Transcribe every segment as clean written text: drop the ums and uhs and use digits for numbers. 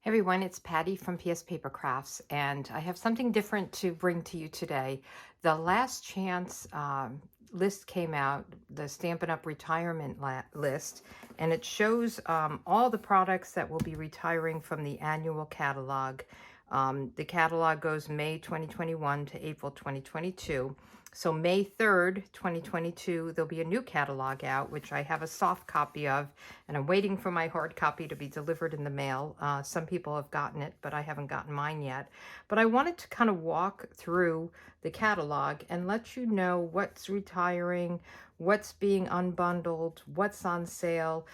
Hey everyone, it's Patty from PS Paper Crafts, and I have something different to bring to you today. The Last Chance list came out, the Stampin' Up! Retirement list, and it shows all the products that will be retiring from the annual catalog. The catalog goes May 2021 to April 2022. So May 3rd, 2022, there'll be a new catalog out, which I have a soft copy of, and I'm waiting for my hard copy to be delivered in the mail. Some people have gotten it, but I haven't gotten mine yet. But I wanted to kind of walk through the catalog and let you know what's retiring, what's being unbundled, what's on sale,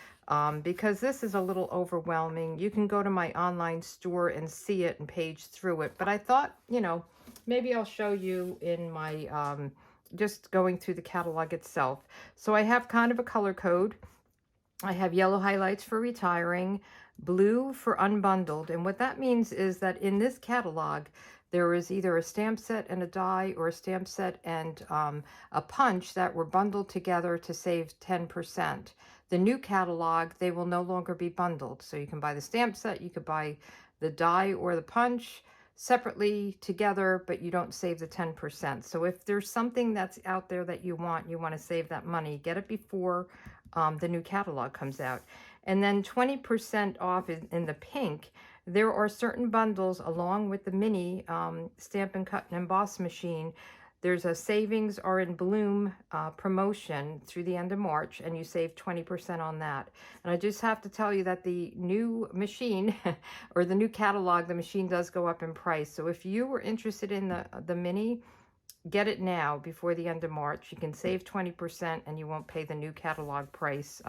because this is a little overwhelming. You can go to my online store and see it and page through it, but I thought, maybe I'll show you in my, just going through the catalog itself. So I have kind of a color code. I have yellow highlights for retiring, blue for unbundled. And what that means is that in this catalog, there is either a stamp set and a die, or a stamp set and a punch that were bundled together to save 10%. The new catalog, they will no longer be bundled. So you can buy the stamp set, you could buy the die or the punch separately together, but you don't save the 10%. So if there's something that's out there that you want to save that money, get it before the new catalog comes out. And then 20% off in the pink. There are certain bundles along with the mini Stampin' Cut and Emboss machine. There's a Savings Are in Bloom promotion through the end of March, and you save 20% on that. And I just have to tell you that the new machine, or the new catalog, the machine does go up in price. So if you were interested in the mini, get it now before the end of March. You can save 20% and you won't pay the new catalog price,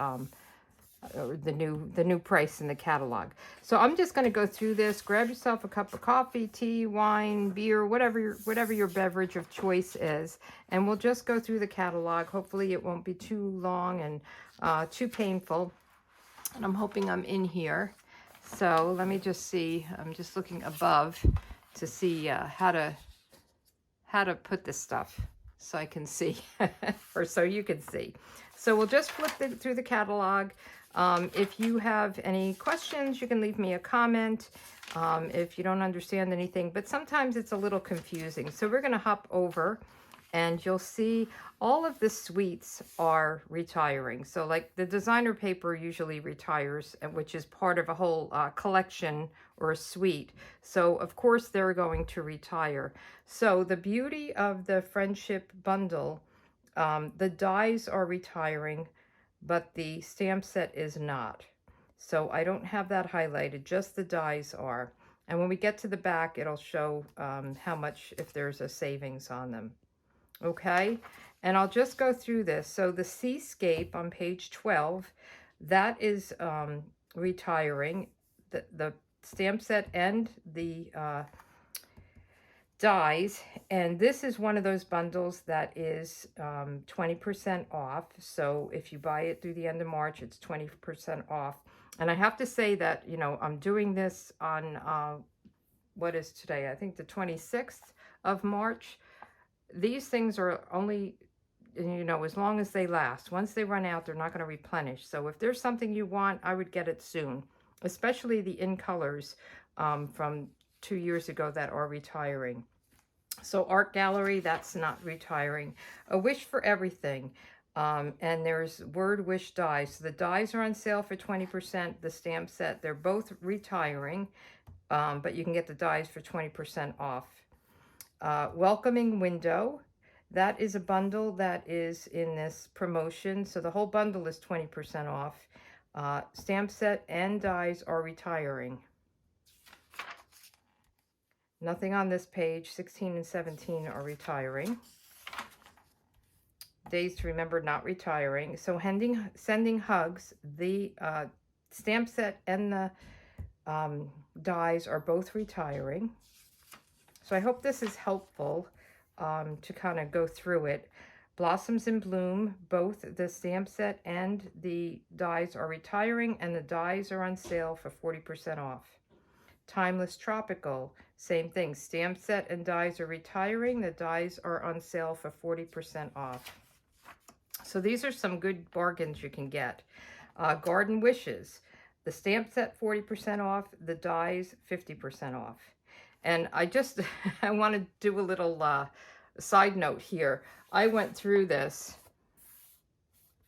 or the new price in the catalog. So I'm just going to go through this. Grab yourself a cup of coffee, tea, wine, beer, whatever your beverage of choice is, and we'll just go through the catalog. Hopefully it won't be too long and too painful. And I'm hoping I'm in here. So let me just see. I'm just looking above to see how to put this stuff so I can see, or so you can see. So we'll just flip through the catalog. If you have any questions, you can leave me a comment if you don't understand anything, but sometimes it's a little confusing. So we're going to hop over, and you'll see all of the suites are retiring. So like the designer paper usually retires, which is part of a whole collection or a suite. So of course they're going to retire. So the beauty of the Friendship Bundle, the dies are retiring, but the stamp set is not. So I don't have that highlighted, just the dies are. And when we get to the back, it'll show how much, if there's a savings on them. Okay, and I'll just go through this. So the Seascape on page 12, that is retiring. The stamp set and the dies, and this is one of those bundles that is 20% off. So if you buy it through the end of March, it's 20% off. And I have to say that, I'm doing this on what is today? I think the 26th of March. These things are only, as long as they last. Once they run out, they're not going to replenish. So if there's something you want, I would get it soon, especially the in colors from 2 years ago that are retiring. So Art Gallery, that's not retiring. A Wish for Everything. And there's Word Wish dies. So the dies are on sale for 20%. The stamp set, they're both retiring, but you can get the dies for 20% off. Welcoming Window, that is a bundle that is in this promotion. So the whole bundle is 20% off. Stamp set and dies are retiring. Nothing on this page. 16 and 17 are retiring. Days to Remember, not retiring. So Sending Hugs, the stamp set and the dies are both retiring. So I hope this is helpful to kind of go through it. Blossoms in Bloom, both the stamp set and the dies are retiring, and the dies are on sale for 40% off. Timeless Tropical, same thing. Stamp set and dies are retiring. The dies are on sale for 40% off. So these are some good bargains you can get. Garden Wishes. The stamp set 40% off, the dies 50% off. And I just, I want to do a little side note here. I went through this,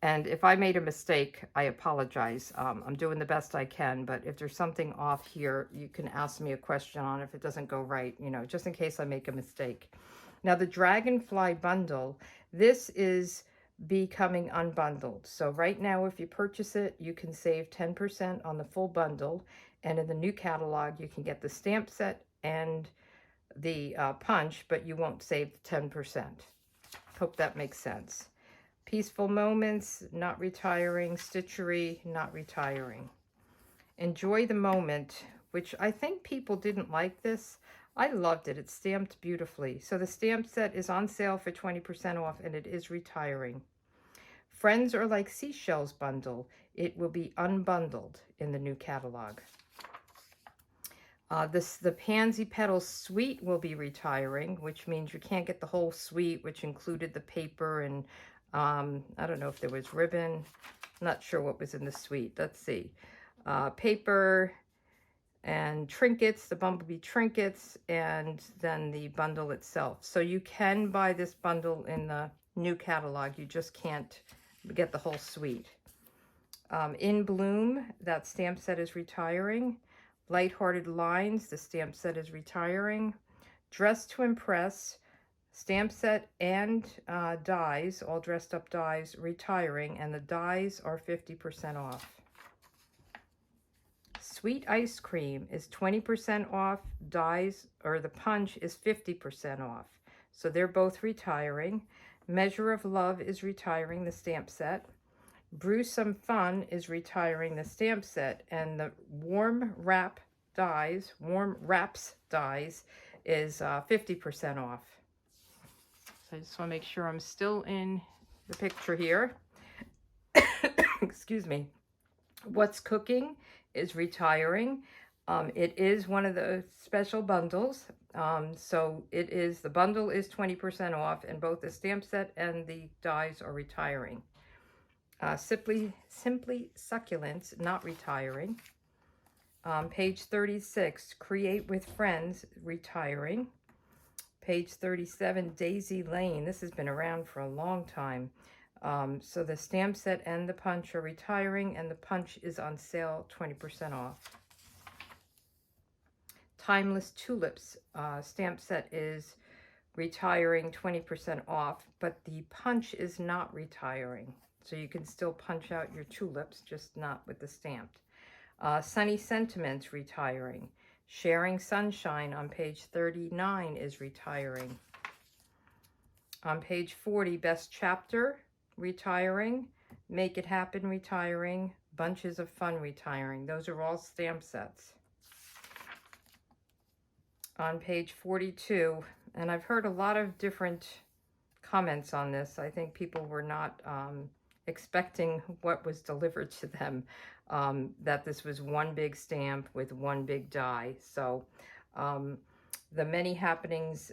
and if I made a mistake, I apologize. I'm doing the best I can, but if there's something off here, you can ask me a question on it if it doesn't go right, you know, just in case I make a mistake. Now, the Dragonfly Bundle, this is becoming unbundled. So right now, if you purchase it, you can save 10% on the full bundle. And in the new catalog, you can get the stamp set and the punch, but you won't save 10%. Hope that makes sense. Peaceful Moments, not retiring. Stitchery, not retiring. Enjoy the Moment, which I think people didn't like this. I loved it. It's stamped beautifully. So the stamp set is on sale for 20% off, and it is retiring. Friends Are Like Seashells bundle. It will be unbundled in the new catalog. The Pansy Petals suite will be retiring, which means you can't get the whole suite, which included the paper and I don't know if there was ribbon. Not sure what was in the suite. Let's see. Paper and trinkets, the bumblebee trinkets, and then the bundle itself. So you can buy this bundle in the new catalog. You just can't get the whole suite. In Bloom, that stamp set is retiring. Lighthearted Lines, the stamp set is retiring. Dress to Impress, stamp set and dies, all dressed up dies, retiring, and the dies are 50% off. Sweet Ice Cream is 20% off, dies, or the punch is 50% off. So they're both retiring. Measure of Love is retiring, the stamp set. Brew Some Fun is retiring the stamp set, and the Warm Wraps dies is 50% off. So I just want to make sure I'm still in the picture here. Excuse me. What's Cooking is retiring. It is one of the special bundles. So it is, the bundle is 20% off, and both the stamp set and the dies are retiring. Simply Succulents, not retiring. Page 36, Create with Friends, retiring. Page 37, Daisy Lane. This has been around for a long time. So the stamp set and the punch are retiring, and the punch is on sale 20% off. Timeless Tulips, stamp set is retiring 20% off, but the punch is not retiring. So you can still punch out your tulips, just not with the stamped. Sunny Sentiments, retiring. Sharing Sunshine on page 39 is retiring. On page 40, Best Chapter, retiring. Make It Happen, retiring. Bunches of Fun, retiring. Those are all stamp sets. On page 42, and I've heard a lot of different comments on this. I think people were not expecting what was delivered to them, that this was one big stamp with one big die. So the Many Happenings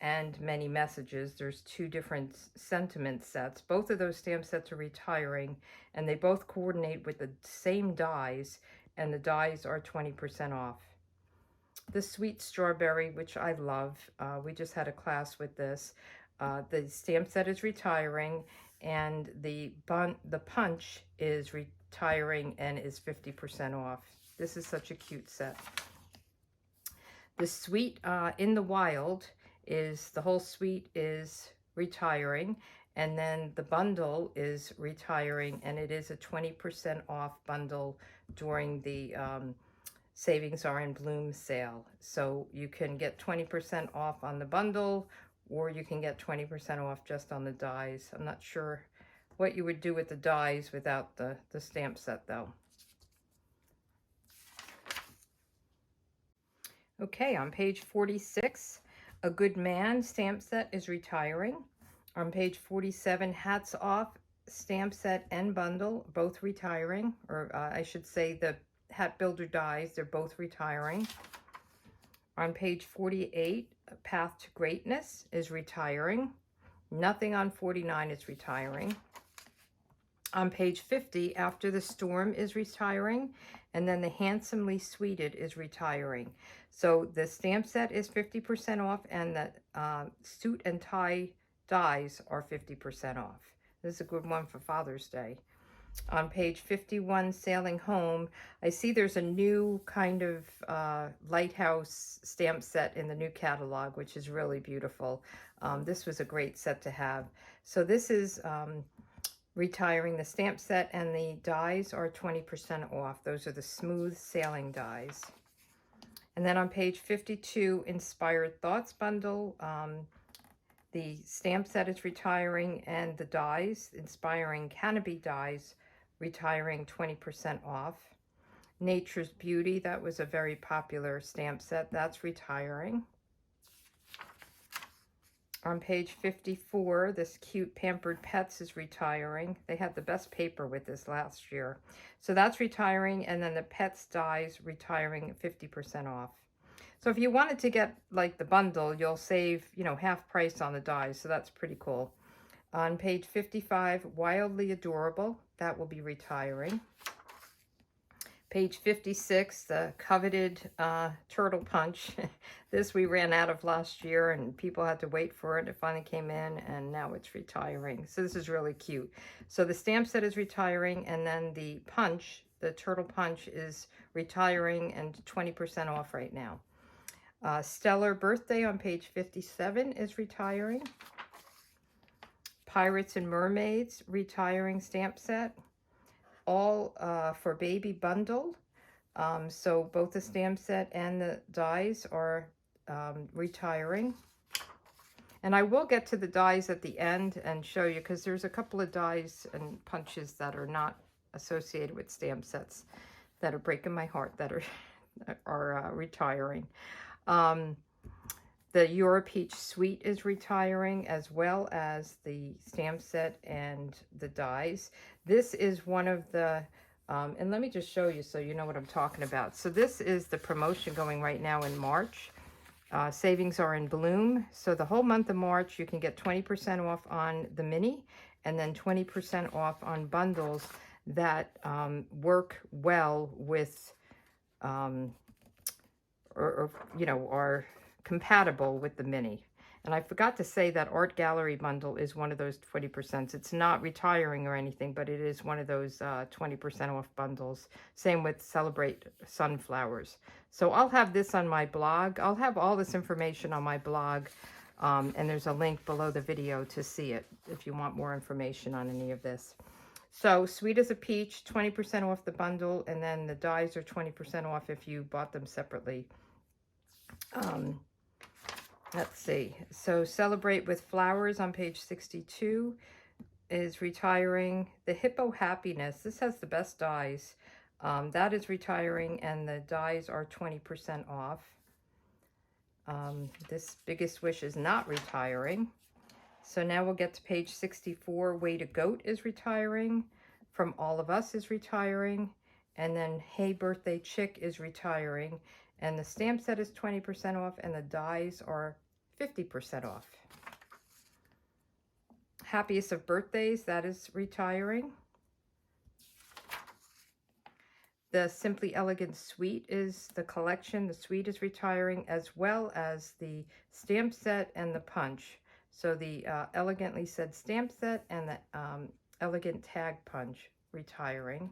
and Many Messages, there's two different sentiment sets. Both of those stamp sets are retiring, and they both coordinate with the same dies, and the dies are 20% off. The Sweet Strawberry, which I love, we just had a class with this. The stamp set is retiring, and the punch is retiring and is 50% off. This is such a cute set. The Sweet In the Wild is, the whole suite is retiring, and then the bundle is retiring, and it is a 20% off bundle during the Savings Are in Bloom sale. So you can get 20% off on the bundle, or you can get 20% off just on the dies. I'm not sure what you would do with the dies without the stamp set, though. Okay, on page 46, A Good Man stamp set is retiring. On page 47, Hats Off stamp set and bundle, both retiring, or I should say the Hat Builder dies, they're both retiring. On page 48, Path to Greatness is retiring. Nothing on 49 is retiring. On page 50, After the Storm is retiring, And then the Handsomely Sweeted is retiring. So the stamp set is 50% off, and the suit and tie dies are 50% off. This is a good one for Father's Day. On page 51, Sailing Home, I see there's a new kind of lighthouse stamp set in the new catalog, which is really beautiful. This was a great set to have. So this is retiring. The stamp set and the dies are 20% off. Those are the smooth sailing dies. And then on page 52, Inspired Thoughts Bundle, the stamp set is retiring, and the dies, Inspiring Canopy dies, retiring 20% off. Nature's Beauty, that was a very popular stamp set, that's retiring. On page 54, this cute Pampered Pets is retiring. They had the best paper with this last year. So that's retiring, and then the Pets dies retiring 50% off. So if you wanted to get like the bundle, you'll save, you know, half price on the dies. So that's pretty cool. On page 55, Wildly Adorable, that will be retiring. Page 56, the coveted Turtle Punch. This we ran out of last year, and people had to wait for it. It finally came in, and now it's retiring. So this is really cute. So the stamp set is retiring, and then the punch, the Turtle Punch, is retiring and 20% off right now. Stellar Birthday on page 57 is retiring. Pirates and Mermaids, retiring stamp set. All for Baby Bundle. So both the stamp set and the dies are retiring. And I will get to the dies at the end and show you, because there's a couple of dies and punches that are not associated with stamp sets that are breaking my heart, that are retiring. The Europeach Suite is retiring, as well as the stamp set and the dies. This is one of the, and let me just show you so you know what I'm talking about. So this is the promotion going right now in March. Savings are in bloom. So the whole month of March, you can get 20% off on the mini, and then 20% off on bundles that work well with, or you know, are compatible with the mini. And I forgot to say that Art Gallery Bundle is one of those 20%. It's not retiring or anything, but it is one of those 20% off bundles. Same with Celebrate Sunflowers. So I'll have this on my blog. I'll have all this information on my blog, and there's a link below the video to see it if you want more information on any of this. So Sweet as a Peach, 20% off the bundle, and then the dies are 20% off if you bought them separately. Let's see. So Celebrate with Flowers on page 62 is retiring. The Hippo Happiness, this has the best dies. That is retiring, and the dies are 20% off. This Biggest Wish is not retiring. So now we'll get to page 64. Way to Goat is retiring. From All of Us is retiring. And then Hey Birthday Chick is retiring. And the stamp set is 20% off, and the dies are 50% off. Happiest of Birthdays, that is retiring. The Simply Elegant Suite is the collection. The suite is retiring, as well as the stamp set and the punch. So the Elegantly Said stamp set and the Elegant Tag Punch retiring.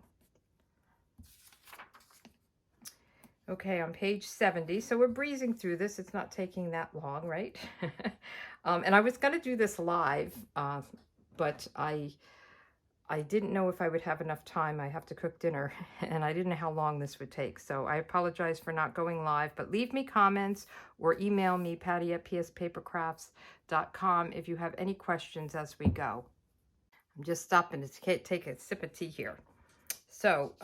Okay, on page 70, so we're breezing through this. It's not taking that long, right? And I was going to do this live, but I didn't know if I would have enough time. I have to cook dinner, and I didn't know how long this would take. So I apologize for not going live, but leave me comments or email me, Patty@pspapercrafts.com, if you have any questions as we go. I'm just stopping to take a sip of tea here. So,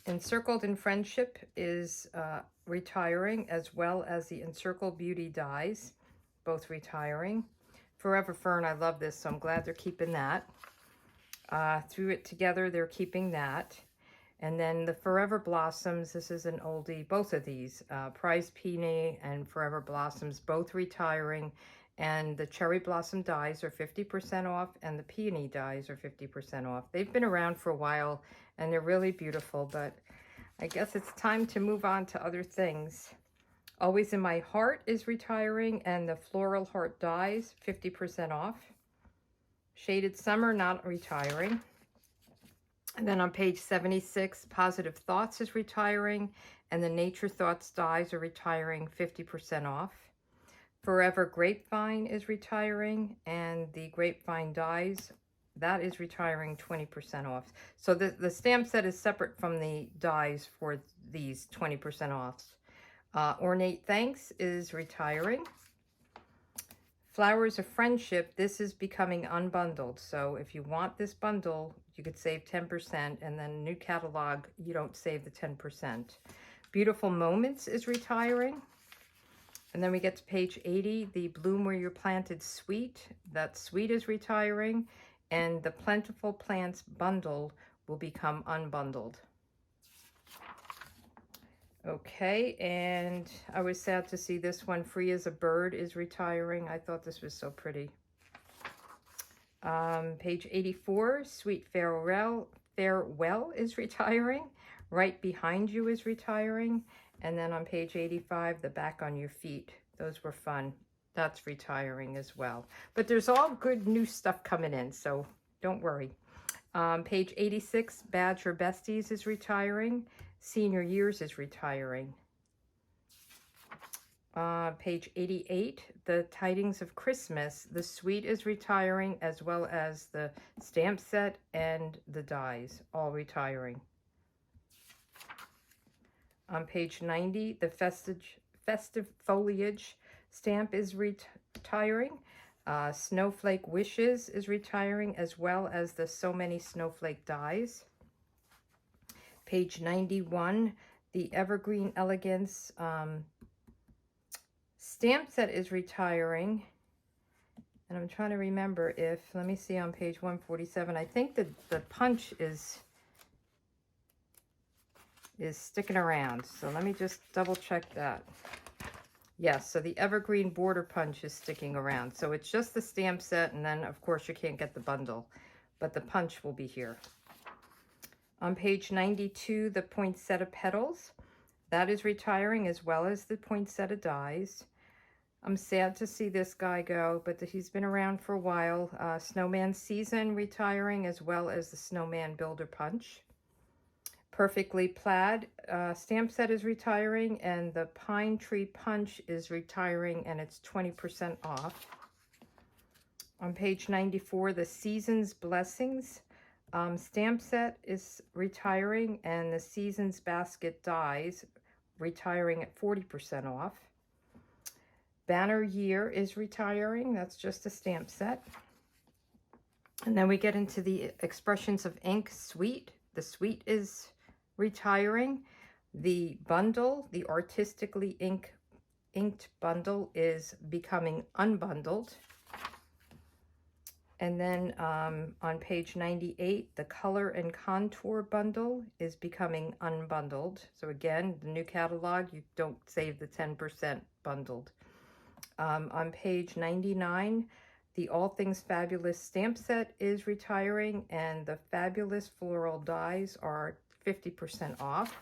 Encircled in Friendship is retiring, as well as the Encircled Beauty dies, both retiring. Forever Fern, I love this, so I'm glad they're keeping that. Through It Together, they're keeping that. And then the Forever Blossoms, this is an oldie, both of these, Prize Peony and Forever Blossoms, both retiring. And the Cherry Blossom dies are 50% off, and the Peony dies are 50% off. They've been around for a while, and they're really beautiful, but I guess it's time to move on to other things. Always in My Heart is retiring, and the Floral Heart Dies, 50% off. Shaded Summer, not retiring. And then on page 76, Positive Thoughts is retiring, and the Nature Thoughts Dies are retiring, 50% off. Forever Grapevine is retiring, and the Grapevine Dies, that is retiring, 20% off. So the stamp set is separate from the dies for these 20% offs. Ornate Thanks is retiring. Flowers of Friendship, this is becoming unbundled. So if you want this bundle, you could save 10%, and then new catalog, you don't save the 10%. Beautiful Moments is retiring. And then we get to page 80, the Bloom Where You're Planted Sweet. That Sweet is retiring, and the Plentiful Plants bundle will become unbundled. Okay, and I was sad to see this one, Free as a Bird, is retiring. I thought this was so pretty. Page 84, Sweet Farewell is retiring. Right Behind You is retiring. And then on page 85, The Back on Your Feet. Those were fun. That's retiring as well. But there's all good new stuff coming in, so don't worry. Page 86, Badger Besties is retiring. Senior Years is retiring. Page 88, The Tidings of Christmas. The Sweet is retiring, as well as the stamp set and the dies, all retiring. On page 90, the Festive Foliage stamp is retiring. Snowflake Wishes is retiring, as well as the So Many Snowflake Dies. Page 91, the Evergreen Elegance stamp set is retiring. And I'm trying to remember if, let me see on page 147, I think that the punch is sticking around. So let me just double check that. Yes, so the Evergreen Border Punch is sticking around. So it's just the stamp set, and then of course you can't get the bundle, but the punch will be here. On page 92, the Poinsettia Petals, that is retiring, as well as the Poinsettia Dies. I'm sad to see this guy go, but he's been around for a while. Snowman Season retiring, as well as the Snowman Builder Punch. Perfectly Plaid stamp set is retiring, and the Pine Tree Punch is retiring, and it's 20% off. On page 94, the Season's Blessings stamp set is retiring, and the Season's Basket Dies retiring at 40% off. Banner Year is retiring. That's just a stamp set. And then we get into the Expressions of Ink Sweet. The Sweet is retiring. The bundle, the Artistically Inked bundle, is becoming unbundled. And then on page 98, the Color and Contour bundle is becoming unbundled. So again, the new catalog, you don't save the 10% bundled. On page 99, the All Things Fabulous stamp set is retiring, and the Fabulous Floral Dies are 50% off.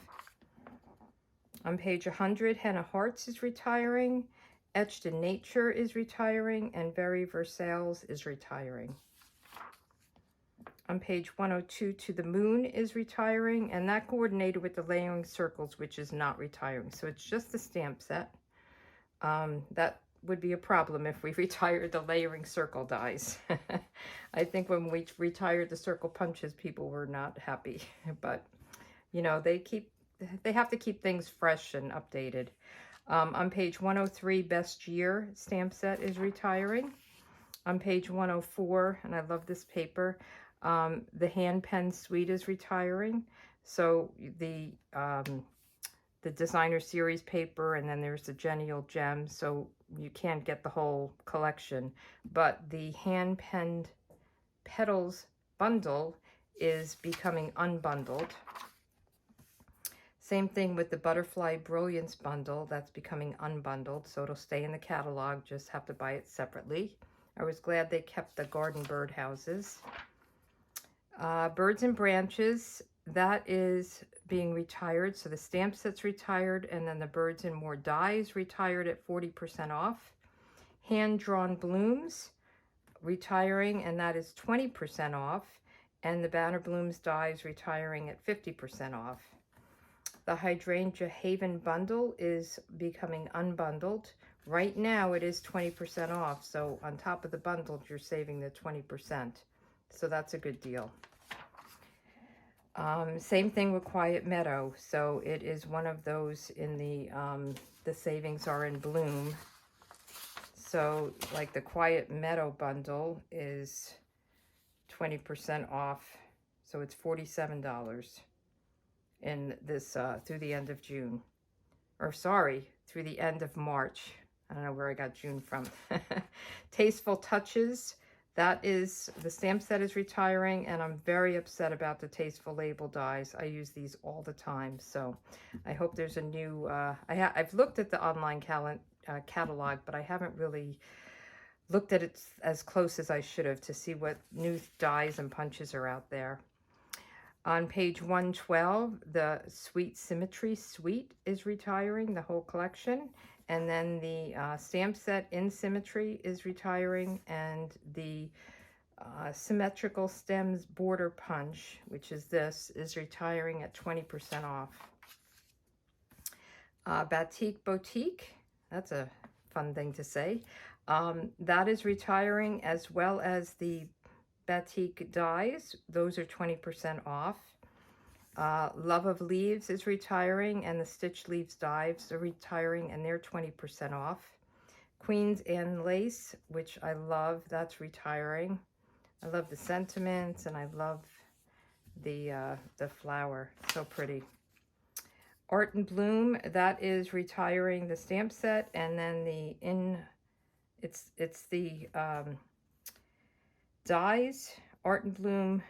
On page 100, Henna Hearts is retiring, Etched in Nature is retiring, and Very Versailles is retiring. On page 102, To the Moon is retiring, and that coordinated with the Layering Circles, which is not retiring. So it's just the stamp set. That would be a problem if we retired the Layering Circle dies. I think when we retired the circle punches, people were not happy. But, you know, they have to keep things fresh and updated. On page 103, Best Year stamp set is retiring. On page 104, and I love this paper, the Hand Pen Suite is retiring. So the Designer Series paper, and then there's the Genial Gems, so you can't get the whole collection. But the Hand Penned Petals bundle is becoming unbundled. Same thing with the Butterfly Brilliance bundle, that's becoming unbundled, so it'll stay in the catalog, just have to buy it separately. I was glad they kept the garden bird houses. Birds and Branches, that is being retired. So the stamp set's retired, and then the Birds and More dies retired at 40% off. Hand-drawn blooms retiring, and that is 20% off. And the Banner Blooms dies retiring at 50% off. The Hydrangea Haven bundle is becoming unbundled. Right now it is 20% off, so on top of the bundle you're saving the 20%. So that's a good deal. Same thing with Quiet Meadow. So it is one of those in the savings are in bloom. So like the Quiet Meadow bundle is 20% off. So it's $47 in this through the end of June. Or sorry, through the end of March. I don't know where I got June from. Tasteful Touches. That is, the stamp set is retiring, and I'm very upset about the Tasteful Label dies. I use these all the time, so I hope there's a new, I've looked at the online catalog, but I haven't really looked at it as close as I should have to see what new dies and punches are out there. On page 112, the Sweet Symmetry Suite is retiring, the whole collection. And then the stamp set in Symmetry is retiring, and the Symmetrical Stems Border Punch, which is this, is retiring at 20% off. Batik Boutique, that's a fun thing to say. That is retiring, as well as the Batik dies. Those are 20% off. Love of Leaves is retiring, and the Stitch Leaves dies are retiring, and they're 20% off. Queen's Anne Lace, which I love, that's retiring. I love the sentiments, and I love the flower, so pretty. Art and Bloom, that is retiring, the stamp set, and then it's the dies. Art and Bloom,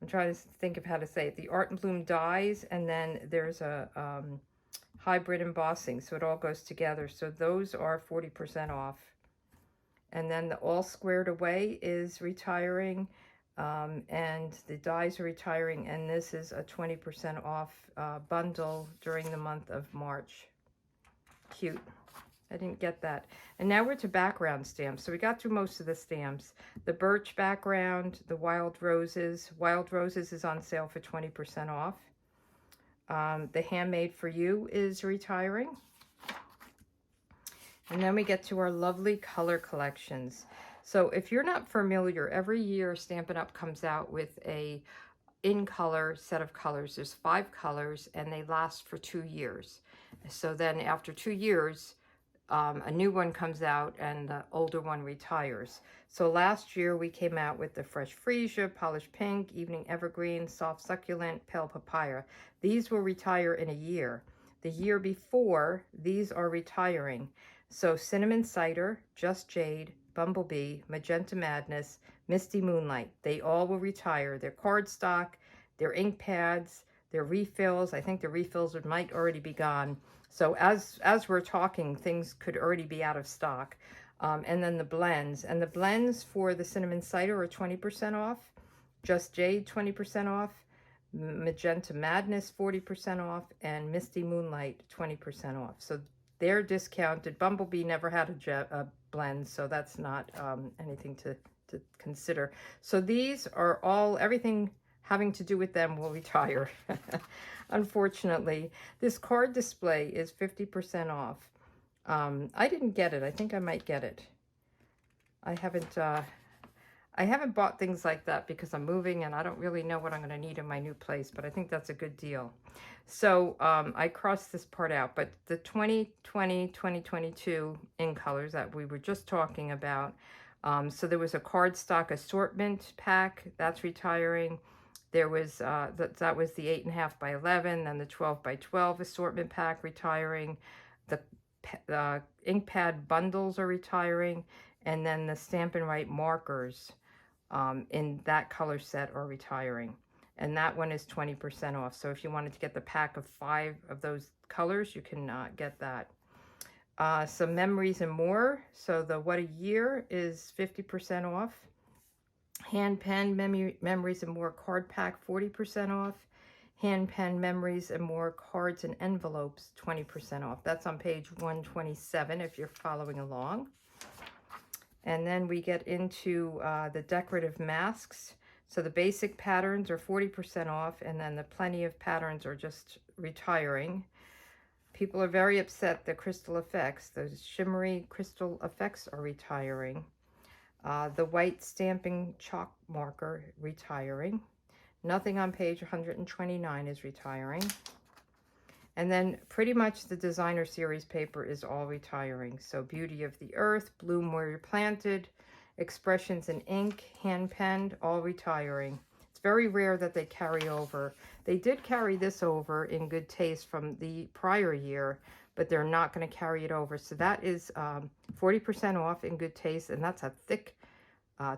I'm trying to think of how to say it. The Art and Bloom dies, and then there's a hybrid embossing, so it all goes together. So those are 40% off. And then the All Squared Away is retiring, and the dies are retiring, and this is a 20% off bundle during the month of March. Cute. I didn't get that. And now we're to background stamps. So we got through most of the stamps. The Birch background, the Wild Roses. Wild Roses is on sale for 20% off. The Handmade for You is retiring. And then we get to our lovely color collections. So if you're not familiar, every year Stampin' Up! Comes out with a in color set of colors. There's 5 colors, and they last for 2 years. So then after 2 years, a new one comes out and the older one retires. So last year we came out with the Fresh Freesia, Polished Pink, Evening Evergreen, Soft Succulent, Pale Papaya. These will retire in a year. The year before, these are retiring. So Cinnamon Cider, Just Jade, Bumblebee, Magenta Madness, Misty Moonlight, they all will retire. They're cardstock, they're ink pads, they're refills. I think the refills might already be gone. So as we're talking, things could already be out of stock. And then the blends. And the blends for the Cinnamon Cider are 20% off. Just Jade, 20% off. Magenta Madness, 40% off. And Misty Moonlight, 20% off. So they're discounted. Bumblebee never had a blend, so that's not anything to consider. So these are all, everything having to do with them will retire. Unfortunately, this card display is 50% off. I didn't get it. I think I might get it. I haven't bought things like that because I'm moving and I don't really know what I'm going to need in my new place, but I think that's a good deal. So I crossed this part out, but the 2020, 2022 in colors that we were just talking about. So there was a cardstock assortment pack that's retiring. There was, that was the 8.5 by 11, then the 12 by 12 assortment pack retiring. The ink pad bundles are retiring, and then the Stampin' Right markers in that color set are retiring. And that one is 20% off. So if you wanted to get the pack of 5 of those colors, you can get that. Some Memories and More. So the What a Year is 50% off. Hand Pen Memories and More card pack, 40% off. Hand pen memories and more cards and envelopes, 20% off. That's on page 127 if you're following along. And then we get into the decorative masks. So the basic patterns are 40% off, and then the plenty of patterns are just retiring. People are very upset that crystal effects, those shimmery crystal effects, are retiring. The white stamping chalk marker, retiring. Nothing on page 129 is retiring. And then pretty much the designer series paper is all retiring. So Beauty of the Earth, Bloom Where You're Planted, Expressions in Ink, Hand Penned, all retiring. It's very rare that they carry over. They did carry this over in good taste from the prior year, but they're not going to carry it over. So that is 40% off in good taste, and that's a thick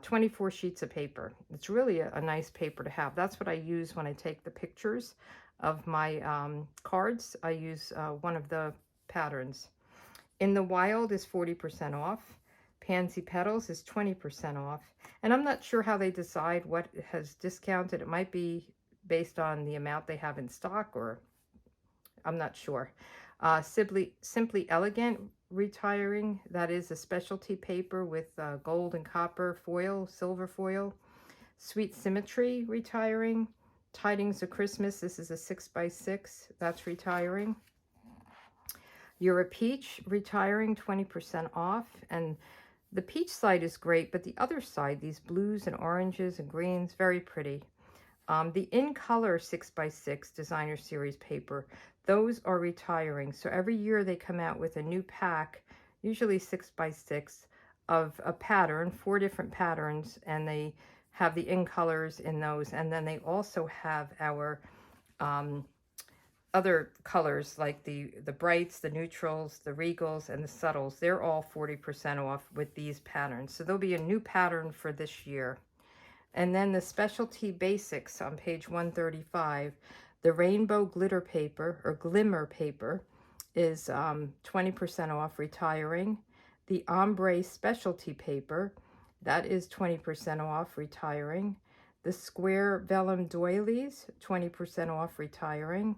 24 sheets of paper. It's really a nice paper to have. That's what I use when I take the pictures of my cards. I use one of the patterns. In the Wild is 40% off. Pansy Petals is 20% off. And I'm not sure how they decide what has discounted. It might be based on the amount they have in stock, or I'm not sure. Simply Elegant, retiring. That is a specialty paper with gold and copper foil, silver foil. Sweet Symmetry, retiring. Tidings of Christmas, this is a 6x6, that's retiring. You're a Peach, retiring, 20% off. And the peach side is great, but the other side, these blues and oranges and greens, very pretty. The In Color 6x6 designer series paper, those are retiring. So every year they come out with a new pack, usually 6x6, of a pattern, 4 different patterns, and they have the in colors in those. And then they also have our other colors like the brights, the neutrals, the regals, and the subtles. They're all 40% off with these patterns. So there'll be a new pattern for this year. And then the Specialty Basics on page 135, the Rainbow Glitter Paper, or Glimmer Paper, is 20% off, retiring. The Ombre Specialty Paper, that is 20% off, retiring. The Square Vellum Doilies, 20% off, retiring.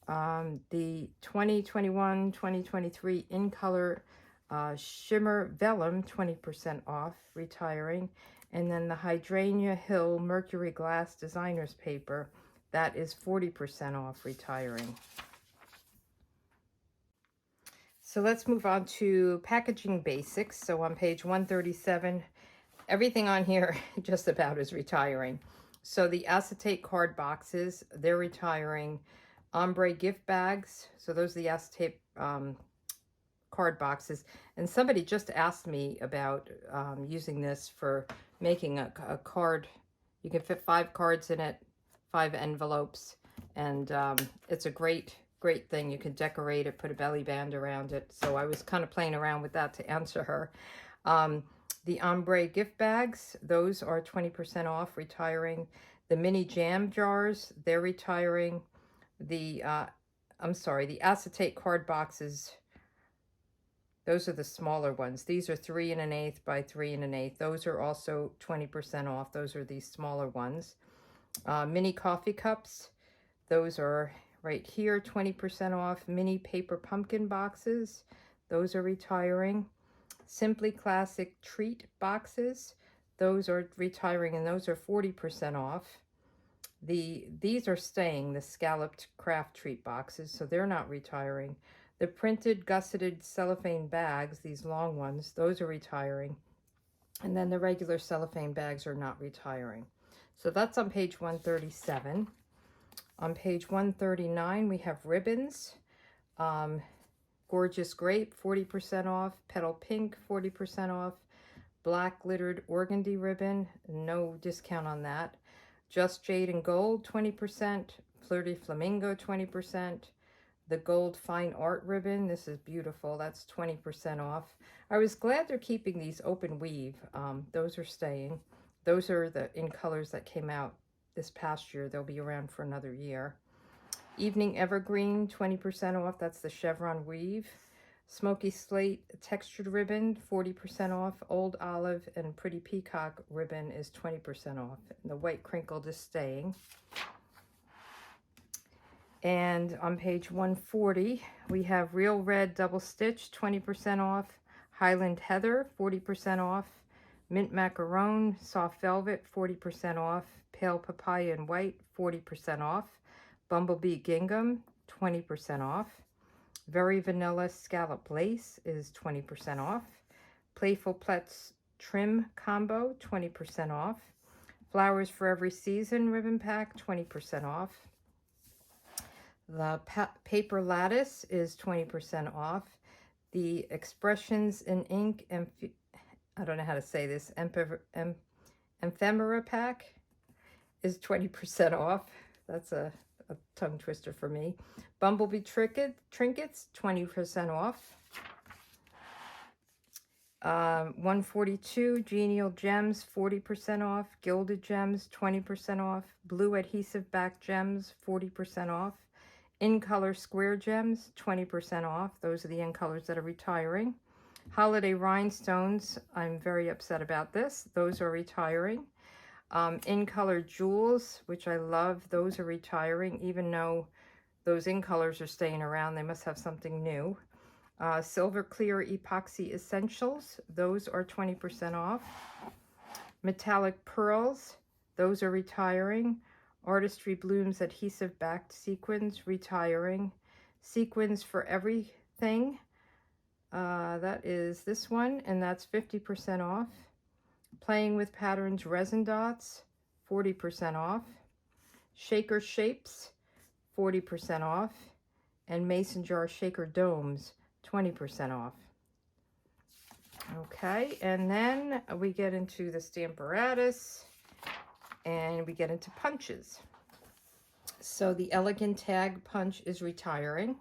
The 2021-2023 In Color Shimmer Vellum, 20% off, retiring. And then the Hydrangea Hill Mercury Glass Designer's Paper, that is 40% off, retiring. So let's move on to packaging basics. So on page 137, everything on here just about is retiring. So the acetate card boxes, they're retiring. Ombre gift bags, so those are the acetate card boxes. And somebody just asked me about using this for making a card. You can fit 5 cards in it, 5 envelopes, and it's a great thing. You can decorate it, put a belly band around it. So I was kind of playing around with that to answer her. The Ombre gift bags, those are 20% off, retiring. The mini jam jars, they're retiring. The acetate card boxes, those are the smaller ones. These are 3 1/8 by 3 1/8. Those are also 20% off. Those are these smaller ones. Mini coffee cups, those are right here, 20% off. Mini paper pumpkin boxes, those are retiring. Simply Classic treat boxes, those are retiring, and those are 40% off. These are staying, the scalloped craft treat boxes, so they're not retiring. The printed gusseted cellophane bags, these long ones, those are retiring. And then the regular cellophane bags are not retiring. So that's on page 137. On page 139, we have ribbons. Gorgeous Grape, 40% off. Petal Pink, 40% off. Black Glittered Organdy ribbon, no discount on that. Just Jade and Gold, 20%. Flirty Flamingo, 20%. The Gold Fine Art ribbon, this is beautiful, that's 20% off. I was glad they're keeping these open weave. Those are staying. Those are the in colors that came out this past year. They'll be around for another year. Evening Evergreen, 20% off, that's the chevron weave. Smoky Slate textured ribbon, 40% off. Old Olive and Pretty Peacock ribbon is 20% off. And the white crinkled is staying. And on page 140, we have Real Red Double Stitch, 20% off. Highland Heather, 40% off. Mint Macaron, Soft Velvet, 40% off. Pale Papaya and White, 40% off. Bumblebee Gingham, 20% off. Very Vanilla Scallop Lace is 20% off. Playful Pleats Trim Combo, 20% off. Flowers for Every Season Ribbon Pack, 20% off. The Paper Lattice is 20% off. The Expressions in Ink, I don't know how to say this, Ephemera Pack is 20% off. That's a tongue twister for me. Bumblebee Trinkets, 20% off. 142 Genial Gems, 40% off. Gilded Gems, 20% off. Blue Adhesive Back Gems, 40% off. In Color Square Gems, 20% off. Those are the in colors that are retiring. Holiday Rhinestones, I'm very upset about this. Those are retiring. In Color Jewels, which I love, those are retiring, even though those in colors are staying around. They must have something new. Silver Clear Epoxy Essentials, those are 20% off. Metallic Pearls, those are retiring. Artistry Blooms Adhesive Backed Sequins, retiring. Sequins for Everything, that is this one, and that's 50% off. Playing with Patterns Resin Dots, 40% off. Shaker Shapes, 40% off. And Mason Jar Shaker Domes, 20% off. Okay, and then we get into the Stamparatus, and we get into punches. So the Elegant Tag Punch is retiring.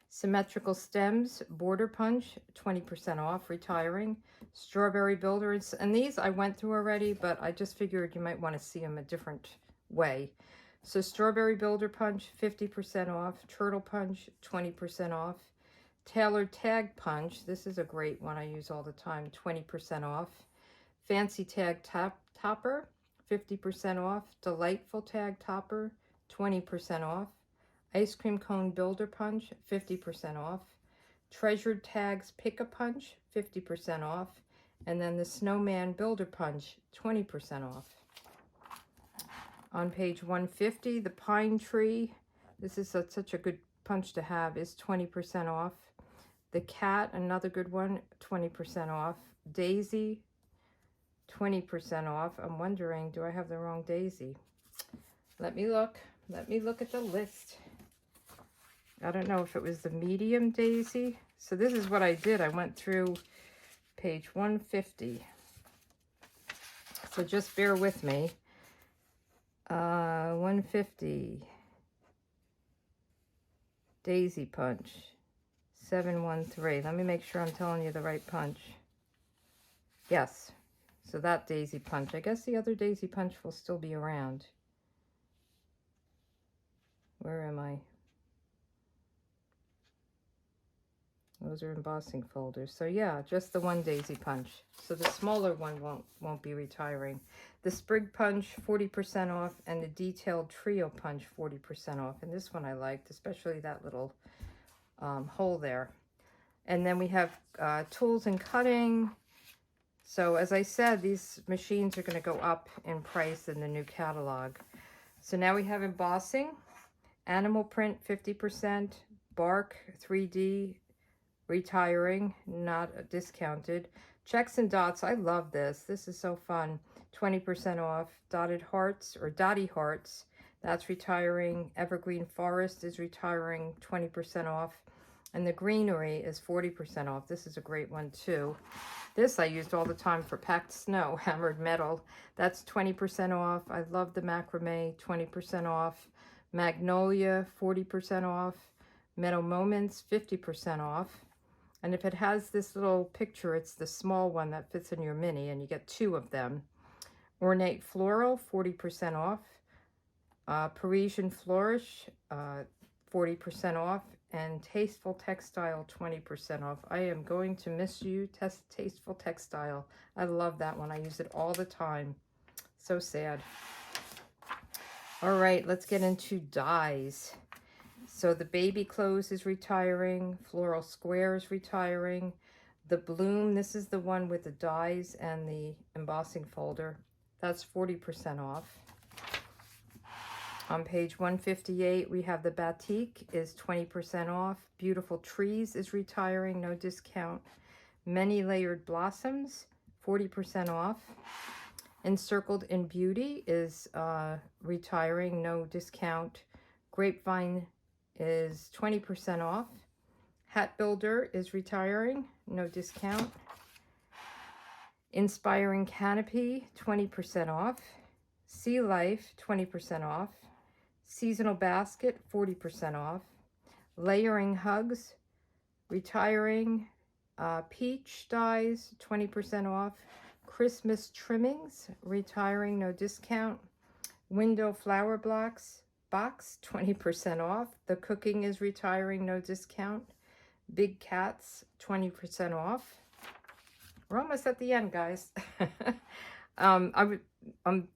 Symmetrical Stems Border Punch, 20% off, retiring. Strawberry Builder, and these I went through already, but I just figured you might want to see them a different way. So Strawberry Builder Punch, 50% off. Turtle Punch, 20% off. Tailored Tag Punch, this is a great one I use all the time, 20% off. Fancy Tag Topper, 50% off. Delightful Tag Topper, 20% off. Ice Cream Cone Builder Punch, 50% off. Treasured Tags Pick-a-Punch, 50% off. And then the Snowman Builder Punch, 20% off. On page 150, the Pine Tree, this is such a good punch to have, is 20% off. The Cat, another good one, 20% off. Daisy, 20% off. I'm wondering, do I have the wrong Daisy? Let me look. Let me look at the list. I don't know if it was the medium Daisy. So this is what I did. I went through page 150. So just bear with me. 150. Daisy Punch. 713. Let me make sure I'm telling you the right punch. Yes. So that Daisy Punch. I guess the other Daisy Punch will still be around. Where am I? Those are embossing folders. So yeah, just the one Daisy Punch. So the smaller one won't be retiring. The Sprig Punch, 40% off, and the Detailed Trio Punch, 40% off. And this one I liked, especially that little hole there. And then we have Tools and Cutting. So as I said, these machines are going to go up in price in the new catalog. So now we have embossing, animal print 50%, bark 3D retiring, not discounted. Checks and dots, I love this. This is so fun. 20% off. Dotted hearts or dotty hearts, that's retiring. Evergreen Forest is retiring, 20% off. And the greenery is 40% off. This is a great one too. This I used all the time for packed snow, hammered metal. That's 20% off. I love the macrame, 20% off. Magnolia, 40% off. Meadow Moments, 50% off. And if it has this little picture, it's the small one that fits in your mini, and you get 2 of them. Ornate Floral, 40% off. Parisian Flourish, 40% off. And Tasteful Textile, 20% off. I am going to miss you, Tasteful Textile. I love that one. I use it all the time. So sad. All right, let's get into dies. So the baby clothes is retiring. Floral square is retiring. The bloom, this is the one with the dies and the embossing folder. That's 40% off. On page 158, we have the batik is 20% off. Beautiful trees is retiring, no discount. Many layered blossoms, 40% off. Encircled in Beauty is retiring, no discount. Grapevine is 20% off. Hat Builder is retiring, no discount. Inspiring Canopy, 20% off. Sea Life, 20% off. Seasonal Basket, 40% off. Layering Hugs, retiring. Peach Dies, 20% off. Christmas Trimmings, retiring, no discount. Window Flower Blocks, box, 20% off. The Cooking is retiring, no discount. Big Cats, 20% off. We're almost at the end, guys. I'm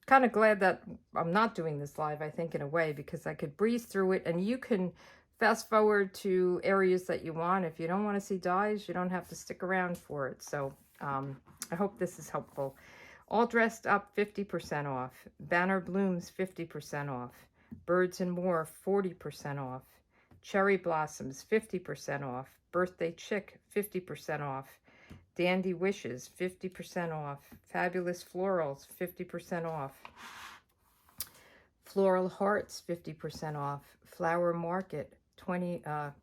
kind of glad that I'm not doing this live, I think, in a way, because I could breeze through it, and you can fast forward to areas that you want. If you don't want to see dies, you don't have to stick around for it. So I hope this is helpful. All Dressed Up, 50% off. Banner Blooms, 50% off. Birds and More, 40% off. Cherry Blossoms, 50% off. Birthday Chick, 50% off. Dandy Wishes, 50% off. Fabulous Florals, 50% off. Floral Hearts, 50% off. Flower Market, 40%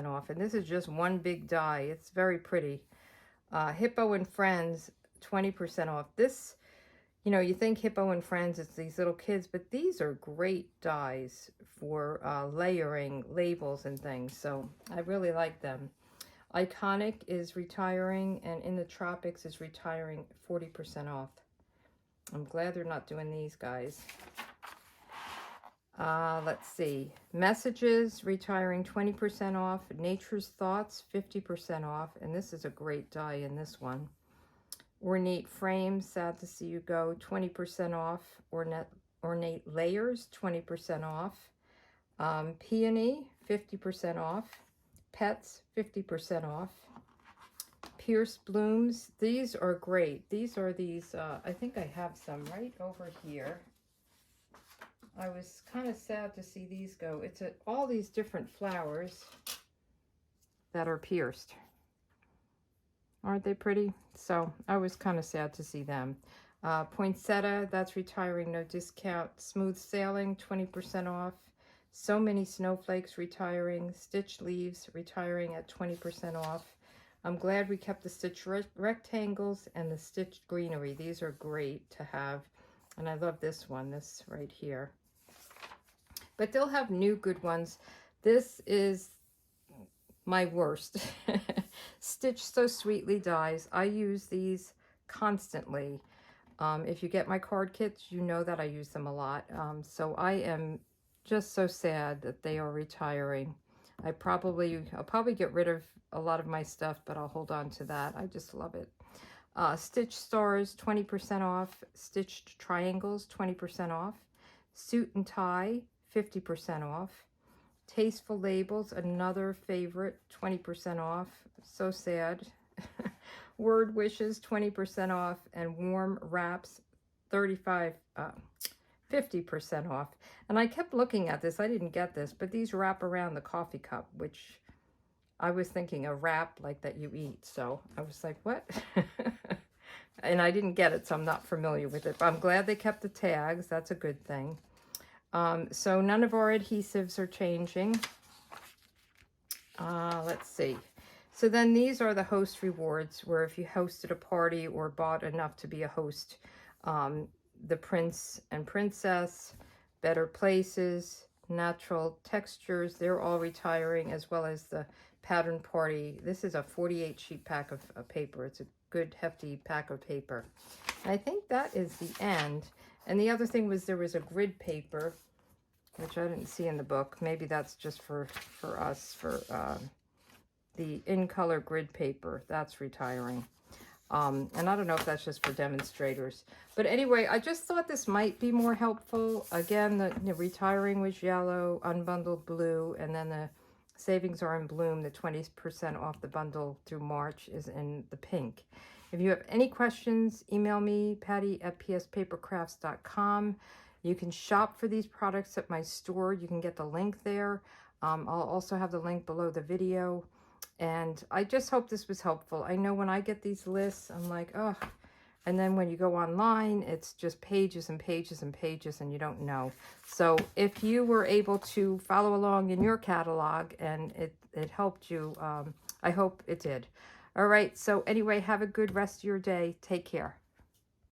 off. And this is just one big die. It's very pretty. Hippo and Friends, 20% off. This, you know, you think Hippo and Friends, it's these little kids, but these are great dies for layering labels and things. So I really like them. Iconic is retiring, and In the Tropics is retiring, 40% off. I'm glad they're not doing these, guys. Let's see. Messages, retiring, 20% off. Nature's Thoughts, 50% off. And this is a great die in this one. Ornate Frames, Sad to See You Go, 20% off. Ornate Layers, 20% off. Peony, 50% off. Pets, 50% off. Pierce Blooms, these are great. These are these, I think I have some right over here. I was kind of sad to see these go. It's all these different flowers that are pierced. Aren't they pretty? So I was kind of sad to see them. Poinsettia, that's retiring, no discount. Smooth Sailing, 20% off. So Many Snowflakes, retiring. Stitched Leaves, retiring at 20% off. I'm glad we kept the stitched rectangles and the stitched greenery. These are great to have. And I love this one, this right here. But they'll have new good ones. This is my worst. Stitch So Sweetly dies. I use these constantly. If you get my card kits, you know that I use them a lot. So I am just so sad that they are retiring. I'll probably get rid of a lot of my stuff, but I'll hold on to that. I just love it. Stitch Stars, 20% off. Stitched Triangles, 20% off. Suit and Tie, 50% off. Tasteful Labels, another favorite, 20% off. So sad. Word Wishes, 20% off. And Warm Wraps, 50% off. And I kept looking at this. I didn't get this, but these wrap around the coffee cup, which I was thinking a wrap like that you eat. So I was like, what? And I didn't get it, so I'm not familiar with it. But I'm glad they kept the tags. That's a good thing. So none of our adhesives are changing. Let's see. So then these are the host rewards, where if you hosted a party or bought enough to be a host, the Prince and Princess, Better Places, Natural Textures, they're all retiring, as well as the Pattern Party. This is a 48 sheet pack of paper. It's a good hefty pack of paper. And I think that is the end. And the other thing was there was a grid paper, which I didn't see in the book. Maybe that's just for us, for the in color grid paper. That's retiring. And I don't know if that's just for demonstrators. But anyway, I just thought this might be more helpful. Again, the retiring was yellow, unbundled blue, and then the savings are in bloom. The 20% off the bundle through March is in the pink. If you have any questions, email me, patty@pspapercrafts.com. You can shop for these products at my store. You can get the link there. I'll also have the link below the video. And I just hope this was helpful. I know when I get these lists, I'm like, oh, and then when you go online, it's just pages and pages and pages and you don't know. So if you were able to follow along in your catalog and it helped you, I hope it did. All right, so anyway, have a good rest of your day. Take care.